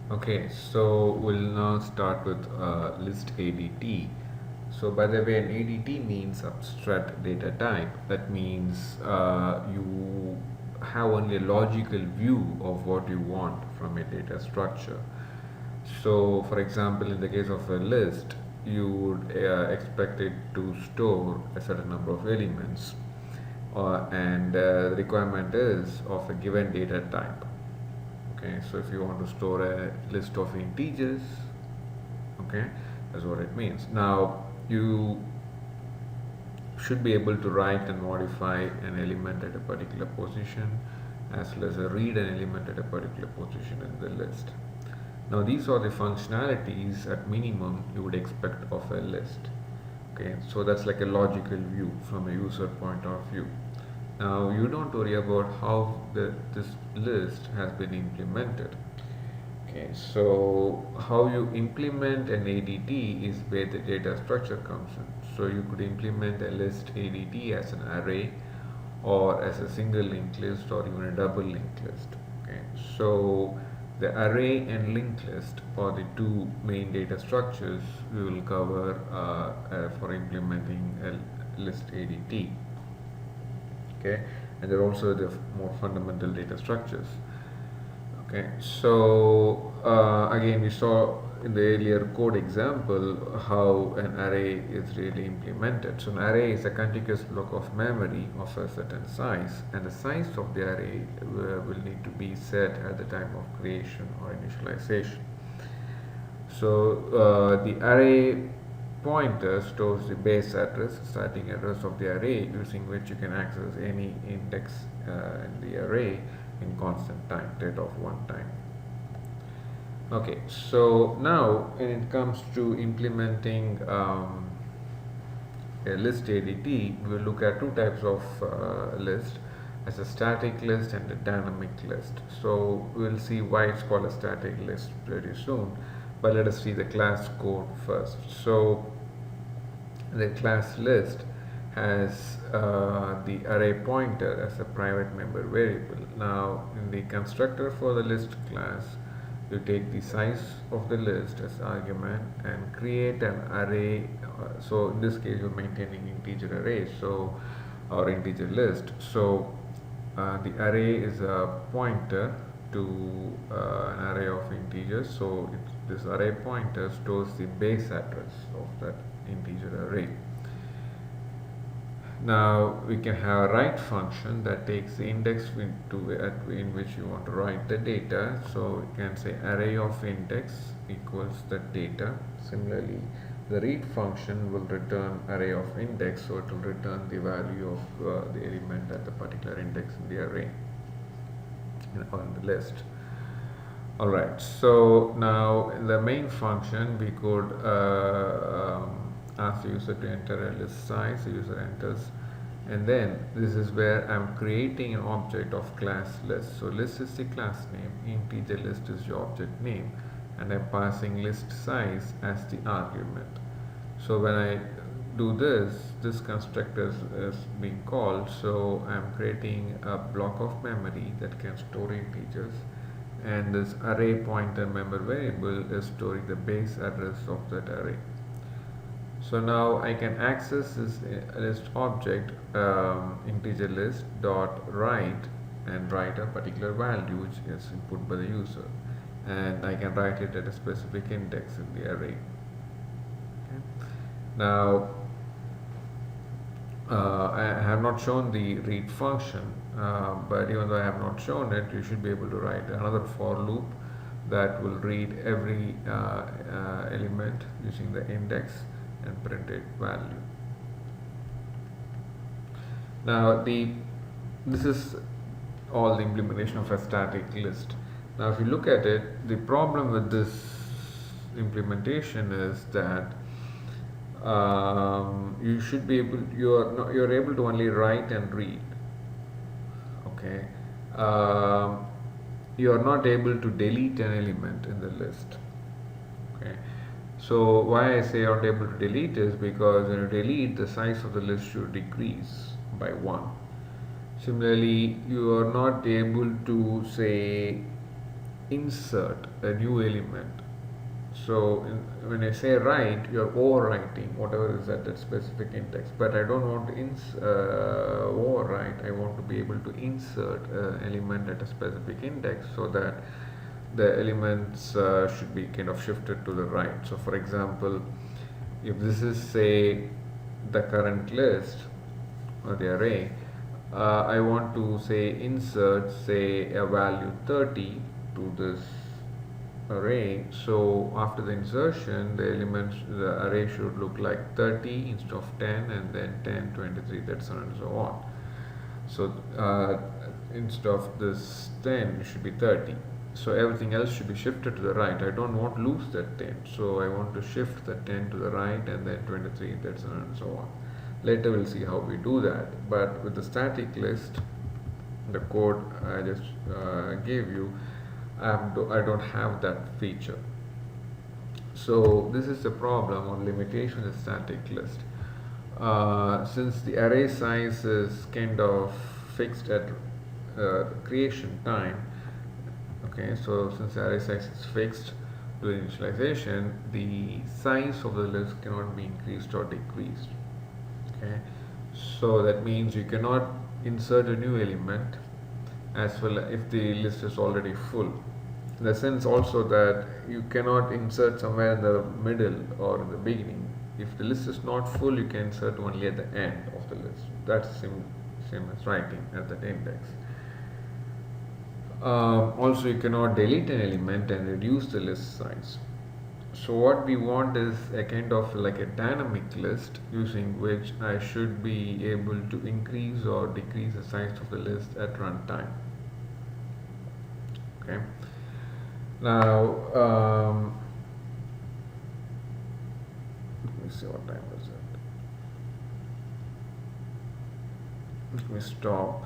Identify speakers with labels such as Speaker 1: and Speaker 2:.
Speaker 1: Okay, so we'll now start with list ADT. So by the way, an ADT means abstract data type. That means you have only a logical view of what you want from a data structure. So for example, in the case of a list, you would expect it to store a certain number of elements, and the requirement is of a given data type. Okay, so if you want to store a list of integers, okay, that's what it means. Now you should be able to write and modify an element at a particular position, as well as read an element at a particular position in the list. Now these are the functionalities at minimum you would expect of a list. Okay, so that's like a logical view from a user point of view. Now you don't worry about how this list has been implemented. Okay, so how you implement an ADT is where the data structure comes in. So you could implement a list ADT as an array or as a single linked list or even a double linked list. Okay, so the array and linked list are the two main data structures we will cover for implementing a list ADT. Okay, and they're also the more fundamental data structures. Okay, so again, we saw in the earlier code example how an array is really implemented. So an array is a contiguous block of memory of a certain size, and the size of the array will need to be set at the time of creation or initialization. So the array pointer stores the base address, starting address of the array, using which you can access any index in the array in constant time, rate of one time. Okay, so now when it comes to implementing a list ADT, we will look at two types of list, as a static list and a dynamic list. So we will see why it's called a static list pretty soon, but let us see the class code first. So the class list has the array pointer as a private member variable. Now in the constructor for the list class, you take the size of the list as argument and create an array. So in this case, you're maintaining integer array, so or integer list. So the array is a pointer to an array of integers. So this array pointer stores the base address of that integer array. Now we can have a write function that takes the index in which you want to write the data. So we can say array of index equals the data. Similarly, the read function will return array of index, so it will return the value of the element at the particular index in the array on the list. Alright, so now in the main function we could ask the user to enter a list size. The user enters, and then this is where I'm creating an object of class list. So list is the class name, integer list is your object name, and I'm passing list size as the argument. So when I do this constructor is being called. So I'm creating a block of memory that can store integers, and this array pointer member variable is storing the base address of that array. So now I can access this list object, integer list dot write, and write a particular value which is input by the user, and I can write it at a specific index in the array. Okay. Now I have not shown the read function, but even though I have not shown it, you should be able to write another for loop that will read every element using the index and print it value. Now this is all the implementation of a static list. Now if you look at it, the problem with this implementation is that you should be able you're able to only write and read. Okay, you are not able to delete an element in the list. Okay, so why I say you're not able to delete is because when you delete, the size of the list should decrease by 1. Similarly, you are not able to say insert a new element. So when I say write, you're overwriting whatever is at that specific index. But I don't want to overwrite. I want to be able to insert an element at a specific index so that the elements should be kind of shifted to the right. So for example, if this is say the current list or the array, I want to say insert say a value 30 to this array. So after the insertion, the array should look like 30 instead of 10, and then 10, 23, that's on and so on. So instead of this 10, it should be 30. So everything else should be shifted to the right. I don't want to lose that 10, so I want to shift the 10 to the right, and then 23, that's on and so on. Later we'll see how we do that. But with the static list, the code I just gave you, I don't have that feature. So this is the problem or limitation of static list. Since the array size is kind of fixed at creation time, okay, so since the array size is fixed to initialization, the size of the list cannot be increased or decreased. Okay, so that means you cannot insert a new element as well if the list is already full. In the sense also that you cannot insert somewhere in the middle or in the beginning. If the list is not full, you can insert only at the end of the list. That's same as writing at that index. Also, you cannot delete an element and reduce the list size. So what we want is a kind of like a dynamic list using which I should be able to increase or decrease the size of the list at runtime. Okay. Now, let me see what time is it. Let me stop.